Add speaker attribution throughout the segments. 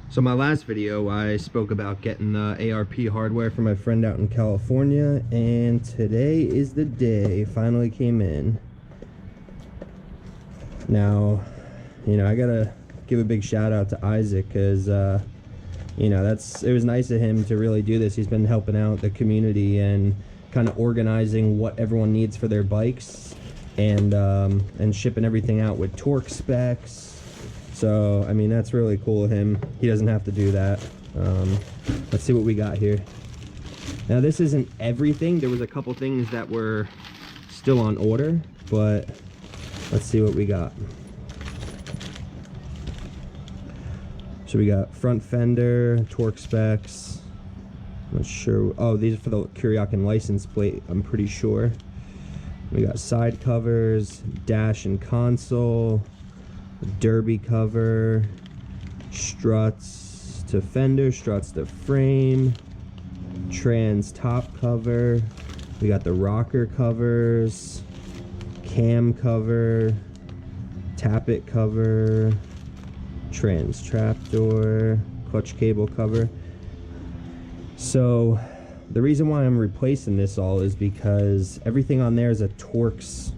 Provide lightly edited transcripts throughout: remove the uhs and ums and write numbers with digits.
Speaker 1: So my last video, I spoke about getting the ARP hardware from my friend out in California, and today is the day. Finally came in. Now, you know, I gotta give a big shout out to Isaac, because you know, it was nice of him to really do this. He's been helping out the community and kind of organizing what everyone needs for their bikes, and shipping everything out with torque specs. So, I mean, that's really cool of him. He doesn't have to do that. Let's see what we got here. Now, this isn't everything. There was a couple things that were still on order, but let's see what we got. So we got front fender, torque specs. I'm not sure. Oh, these are for the Kuryakin license plate, I'm pretty sure. We got side covers, dash and console, derby cover, struts to fender, struts to frame, trans top cover. We got the rocker covers, cam cover, tappet cover, trans trapdoor, clutch cable cover. So the reason why I'm replacing this all is because everything on there is a Torx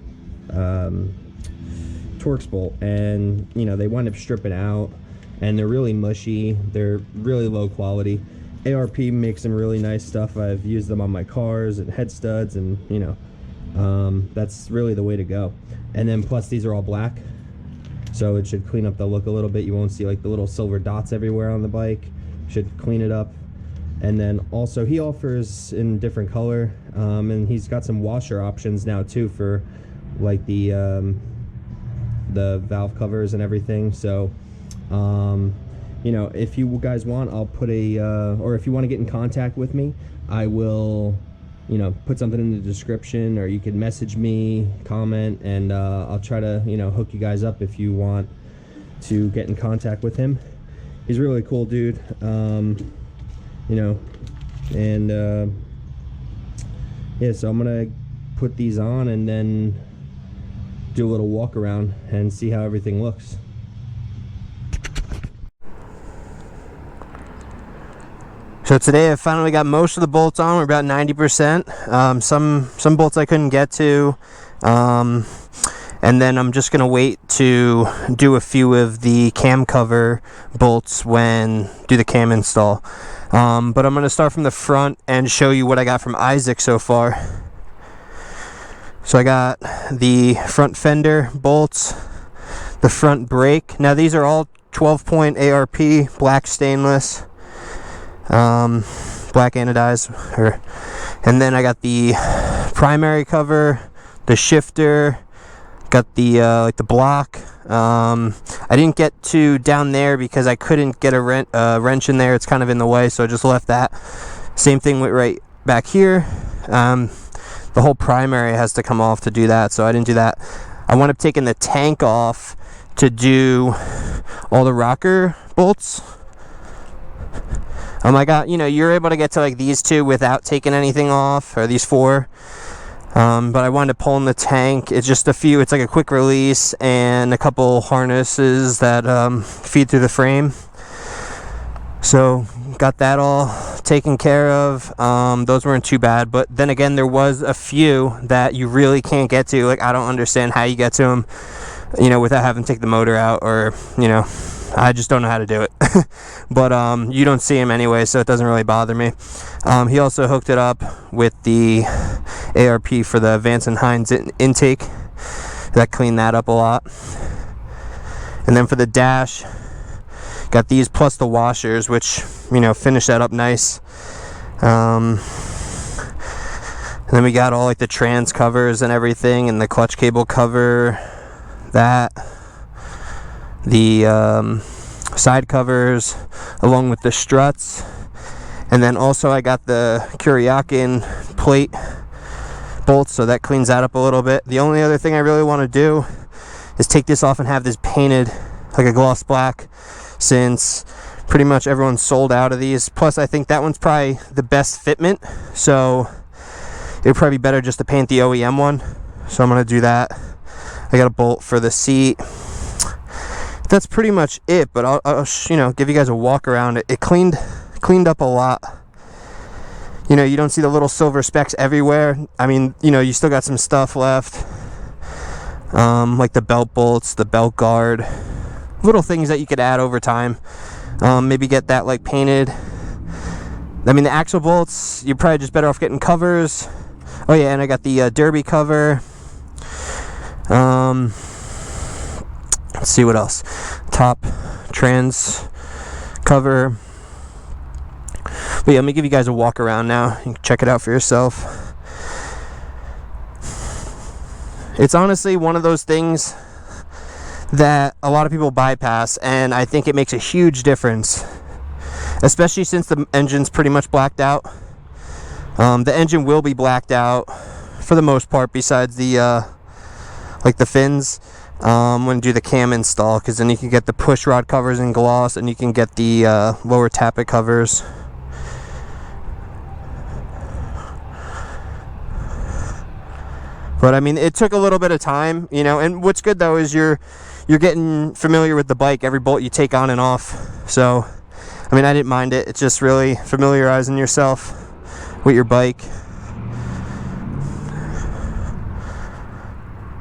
Speaker 1: bolt, and you know, they wind up stripping out and they're really mushy. They're really low quality. ARP makes some really nice stuff. I've used them on my cars and head studs, and you know, that's really the way to go. And then plus these are all black, so it should clean up the look a little bit. You won't see like the little silver dots everywhere on the bike. Should clean it up. And then also he offers in different color, and he's got some washer options now too for like the valve covers and everything. So you know, if you guys want, I'll put a or if you want to get in contact with me, I will, you know, put something in the description, or you can message me, comment, and I'll try to, you know, hook you guys up if you want to get in contact with him. He's a really cool dude. You know, and yeah, so I'm gonna put these on and then do a little walk around and see how everything looks. So today I finally got most of the bolts on. We're about 90%. Some bolts I couldn't get to, and then I'm just gonna wait to do a few of the cam cover bolts when do the cam install. But I'm gonna start from the front and show you what I got from Isaac so far. So I got the front fender bolts, the front brake. Now these are all 12-point ARP, black stainless, black anodized, and then I got the primary cover, the shifter, got the like the block. I didn't get to down there because I couldn't get a wrench in there. It's kind of in the way, so I just left that. Same thing with right back here. The whole primary has to come off to do that, so I didn't do that. I wound up taking the tank off to do all the rocker bolts. I got, you know, you're able to get to like these two without taking anything off, or these four. But I wanted to pull in the tank. It's just a few, it's like a quick release and a couple harnesses that feed through the frame. So got that all taken care of. Those weren't too bad, but then again, there was a few that you really can't get to. Like, I don't understand how you get to them, you know, without having to take the motor out, or, you know, I just don't know how to do it. But you don't see him anyway, so it doesn't really bother me. He also hooked it up with the ARP for the Vance & Hines intake. That cleaned that up a lot. And then for the dash, got these plus the washers, which, you know, finish that up nice. And then we got all like the trans covers and everything, and the clutch cable cover, that, the side covers, along with the struts. And then also I got the Kuryakin plate bolts, so that cleans that up a little bit. The only other thing I really want to do is take this off and have this painted like a gloss black, since pretty much everyone's sold out of these. Plus I think that one's probably the best fitment, so it would probably be better just to paint the OEM one. So I'm going to do that. I got a bolt for the seat, that's pretty much it. But I'll you know, give you guys a walk around. It cleaned up a lot. You know, you don't see the little silver specks everywhere. I mean, you know, you still got some stuff left, like the belt bolts, the belt guard, little things that you could add over time. Maybe get that like painted. I mean, the axle bolts, you're probably just better off getting covers. Oh yeah, and I got the derby cover. Let's see what else. Top trans cover. But yeah, let me give you guys a walk around now. You can check it out for yourself. It's honestly one of those things that a lot of people bypass, and I think it makes a huge difference, especially since the engine's pretty much blacked out. The engine will be blacked out for the most part, besides the like the fins, when you do the cam install, because then you can get the push rod covers in gloss, and you can get the lower tappet covers. But I mean, it took a little bit of time, you know, and what's good though is you're getting familiar with the bike every bolt you take on and off. So I mean, I didn't mind it. It's just really familiarizing yourself with your bike.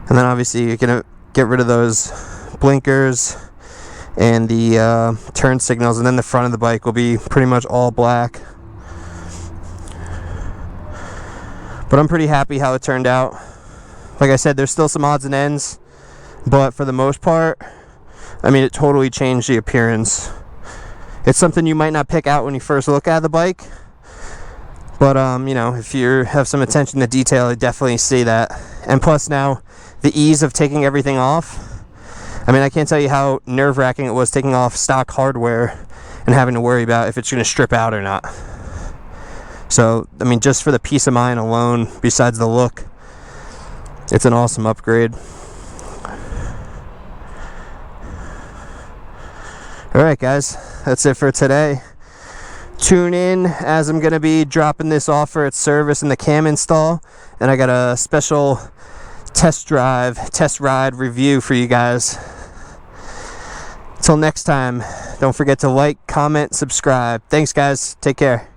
Speaker 1: And then obviously you're gonna get rid of those blinkers and the turn signals, and then the front of the bike will be pretty much all black. But I'm pretty happy how it turned out. Like I said, there's still some odds and ends, but for the most part, I mean, it totally changed the appearance. It's something you might not pick out when you first look at the bike, but you know, if you have some attention to detail, you definitely see that. And plus now, the ease of taking everything off. I mean, I can't tell you how nerve-wracking it was taking off stock hardware and having to worry about if it's going to strip out or not. So, I mean, just for the peace of mind alone, besides the look, it's an awesome upgrade. Alright guys, that's it for today. Tune in as I'm going to be dropping this off for its service in the cam install, and I got a special test ride review for you guys. Until next time, don't forget to like, comment, subscribe. Thanks guys, take care.